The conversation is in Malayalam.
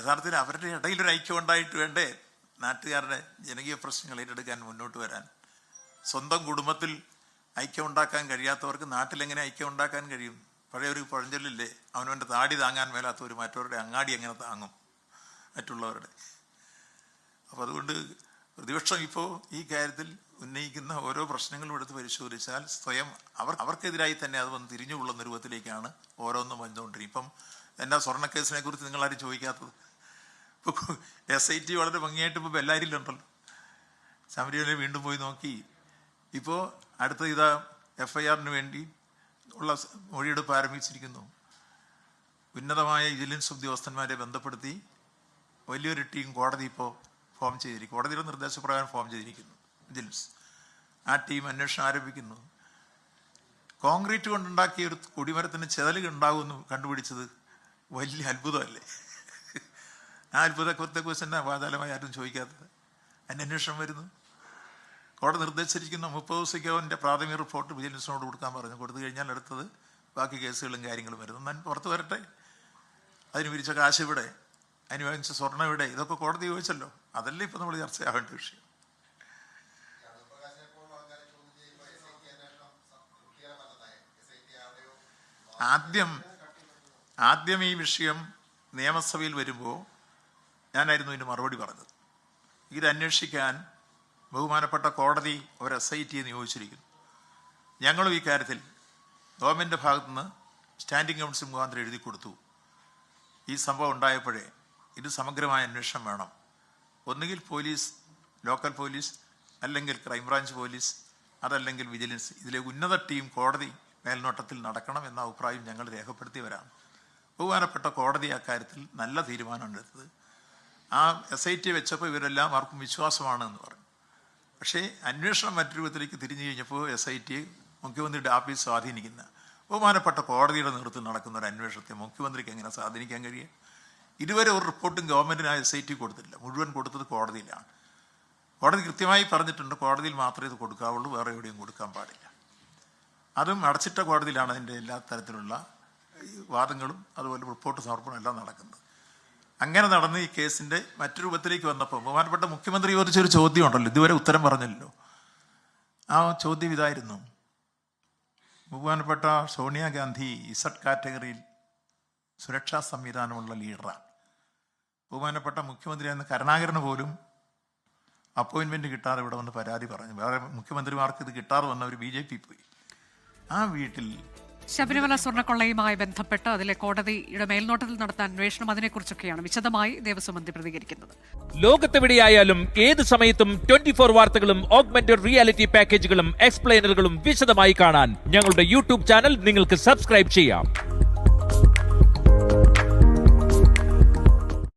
യഥാർത്ഥത്തിൽ അവരുടെ ഇടയിലൊരു ഐക്യം ഉണ്ടായിട്ട് വേണ്ടേ നാട്ടുകാരുടെ ജനകീയ പ്രശ്നങ്ങൾ ഏറ്റെടുക്കാൻ മുന്നോട്ട് വരാൻ. സ്വന്തം കുടുംബത്തിൽ ഐക്യം ഉണ്ടാക്കാൻ കഴിയാത്തവർക്ക് നാട്ടിലെങ്ങനെ ഐക്യം ഉണ്ടാക്കാൻ കഴിയും? പഴയ ഒരു പഴഞ്ചൊല്ലില്ലേ, അവനവൻ്റെ താടി താങ്ങാൻ മേലാത്തവർ മറ്റവരുടെ അങ്ങാടി എങ്ങനെ താങ്ങും മറ്റുള്ളവരുടെ. അപ്പോൾ അതുകൊണ്ട് പ്രതിപക്ഷം ഇപ്പോൾ ഈ കാര്യത്തിൽ ഉന്നയിക്കുന്ന ഓരോ പ്രശ്നങ്ങളും എടുത്ത് പരിശോധിച്ചാൽ സ്വയം അവർക്കെതിരായി തന്നെ അത് വന്ന് തിരിഞ്ഞുകൊള്ളുന്ന രൂപത്തിലേക്കാണ് ഓരോന്നും വന്നുകൊണ്ടിരിക്കും. ഇപ്പം എൻ്റെ സ്വർണ്ണക്കേസിനെ കുറിച്ച് നിങ്ങളാരും ചോദിക്കാത്തത്. ഇപ്പോൾ SIT വളരെ ഭംഗിയായിട്ട് ഇപ്പോൾ ബെല്ലാരിയിലുണ്ടല്ലോ. ശബരിമല വീണ്ടും പോയി നോക്കി. ഇപ്പോൾ അടുത്ത FIR വേണ്ടി ഉള്ള മൊഴിയെടുപ്പ് ആരംഭിച്ചിരിക്കുന്നു. ഉന്നതമായ വിജിലൻസ് ഉദ്യോഗസ്ഥന്മാരെ ബന്ധപ്പെടുത്തി വലിയൊരു ടീം കോടതി ഇപ്പോൾ ഫോം ചെയ്തിരിക്കും. കോടതിയുടെ നിർദ്ദേശപ്രകാരം ഫോം ചെയ്തിരിക്കുന്നു വിജിലൻസ്. ആ ടീം അന്വേഷണം ആരംഭിക്കുന്നു. കോൺക്രീറ്റ് കൊണ്ടുണ്ടാക്കിയ ഒരു കൊടിമരത്തിന് ചെതലുകൾ ഉണ്ടാകുമെന്ന് കണ്ടുപിടിച്ചത് വലിയ അത്ഭുതമല്ലേ? ആ അത്ഭുതത്തെക്കുറിച്ച് തന്നെ വാചാലമായി ആരും ചോദിക്കാത്തത്. അതിന് അന്വേഷണം വരുന്നു. കോടതി നിർദ്ദേശിച്ചിരിക്കുന്ന 30 ദിവസത്തേക്ക് പ്രാഥമിക റിപ്പോർട്ട് വിജിലൻസിനോട് കൊടുക്കാൻ പറഞ്ഞു. കൊടുത്തു കഴിഞ്ഞാൽ അടുത്തത് ബാക്കി കേസുകളും കാര്യങ്ങളും വരുന്നു. എന്നാൽ പുറത്ത് വരട്ടെ. അതിന് പിരിച്ച കാശ് ഇവിടെ, അതിന് വാങ്ങിച്ച സ്വർണ്ണം ഇവിടെ, ഇതൊക്കെ കോടതി ചോദിച്ചല്ലോ. അതല്ലേ ഇപ്പം നമ്മൾ ചർച്ചയാവേണ്ട വിഷയം. ആദ്യം ഈ വിഷയം നിയമസഭയിൽ വരുമ്പോൾ ഞാനായിരുന്നു ഇതിന് മറുപടി പറഞ്ഞത്. ഇത് അന്വേഷിക്കാൻ ബഹുമാനപ്പെട്ട കോടതി ഒരു SIT നിയോഗിച്ചിരിക്കുന്നു. ഞങ്ങളും ഈ കാര്യത്തിൽ ഗവൺമെൻറ് ഭാഗത്തുനിന്ന് സ്റ്റാൻഡിംഗ് കൗൺസിൽ മുഖാന്തരം എഴുതി കൊടുത്തു. ഈ സംഭവം ഉണ്ടായപ്പോഴേ ഇത് സമഗ്രമായ അന്വേഷണം വേണം. ഒന്നുകിൽ പോലീസ്, ലോക്കൽ പോലീസ്, അല്ലെങ്കിൽ ക്രൈംബ്രാഞ്ച് പോലീസ്, അതല്ലെങ്കിൽ വിജിലൻസ്, ഇതിലെ ഉന്നത ടീം കോടതി മേൽനോട്ടത്തിൽ നടക്കണം എന്ന അഭിപ്രായം ഞങ്ങൾ രേഖപ്പെടുത്തിയവരാണ്. ബഹുമാനപ്പെട്ട കോടതി അക്കാര്യത്തിൽ നല്ല തീരുമാനമാണ് എടുത്തത്. ആ SIT വെച്ചപ്പോൾ ഇവരെല്ലാം ആർക്കും വിശ്വാസമാണ് എന്ന് പറഞ്ഞു. പക്ഷേ അന്വേഷണം മറ്റൊരു വിധത്തിലേക്ക് തിരിഞ്ഞു കഴിഞ്ഞപ്പോൾ SIT മുഖ്യമന്ത്രിയുടെ ഓഫീസ് സ്വാധീനിക്കുന്ന ബഹുമാനപ്പെട്ട കോടതിയുടെ നേതൃത്വത്തിൽ നടക്കുന്ന ഒരു അന്വേഷണത്തെ മുഖ്യമന്ത്രിക്ക് എങ്ങനെ സ്വാധീനിക്കാൻ കഴിയും? ഇതുവരെ ഒരു റിപ്പോർട്ടും ഗവൺമെൻറ്റിന് SIT കൊടുത്തില്ല. മുഴുവൻ കൊടുത്തത് കോടതിയിലാണ്. കോടതി കൃത്യമായി പറഞ്ഞിട്ടുണ്ട്, കോടതിയിൽ മാത്രമേ ഇത് കൊടുക്കാവുള്ളൂ, വേറെ എവിടെയും കൊടുക്കാൻ പാടില്ല. അതും അടച്ചിട്ട കോടതിയിലാണ് അതിൻ്റെ എല്ലാ തരത്തിലുള്ള വാദങ്ങളും അതുപോലെ റിപ്പോർട്ട് സമർപ്പണം എല്ലാം നടക്കുന്നത്. അങ്ങനെ നടന്ന് ഈ കേസിൻ്റെ മറ്റു രൂപത്തിലേക്ക് വന്നപ്പോൾ ബഹുമാനപ്പെട്ട മുഖ്യമന്ത്രി ചോദിച്ചൊരു ചോദ്യം ഉണ്ടല്ലോ, ഇതുവരെ ഉത്തരം പറഞ്ഞല്ലോ. ആ ചോദ്യം ഇതായിരുന്നു: ബഹുമാനപ്പെട്ട സോണിയാഗാന്ധി Z കാറ്റഗറിയിൽ സുരക്ഷാ സംവിധാനമുള്ള ലീഡറാണ്. ബഹുമാനപ്പെട്ട മുഖ്യമന്ത്രിയായിരുന്ന കരുണാകരന് പോലും അപ്പോയിൻമെൻറ്റ് കിട്ടാതെ ഇവിടെ വന്ന് പരാതി പറഞ്ഞു. വേറെ മുഖ്യമന്ത്രിമാർക്ക് ഇത് കിട്ടാതെ വന്നവർ BJP പോയി. ആ വീട്ടിൽ ശബരിമല സ്വർണ്ണക്കൊള്ളയുമായി ബന്ധപ്പെട്ട് അതിലെ കോടതിയുടെ മേൽനോട്ടത്തിൽ നടത്താൻ അന്വേഷണം, അതിനെക്കുറിച്ചൊക്കെയാണ് വിശദമായി ദേവസ്വം മന്ത്രി പ്രതികരിക്കുന്നത്. ലോകത്തെവിടെയായാലും ഏത് സമയത്തും 24 വാർത്തകളും ഓഗ്മെന്റഡ് റിയാലിറ്റി പാക്കേജുകളും എക്സ്പ്ലെയിനറുകളും വിശദമായി കാണാൻ ഞങ്ങളുടെ YouTube ചാനൽ നിങ്ങൾക്ക് സബ്സ്ക്രൈബ് ചെയ്യാം.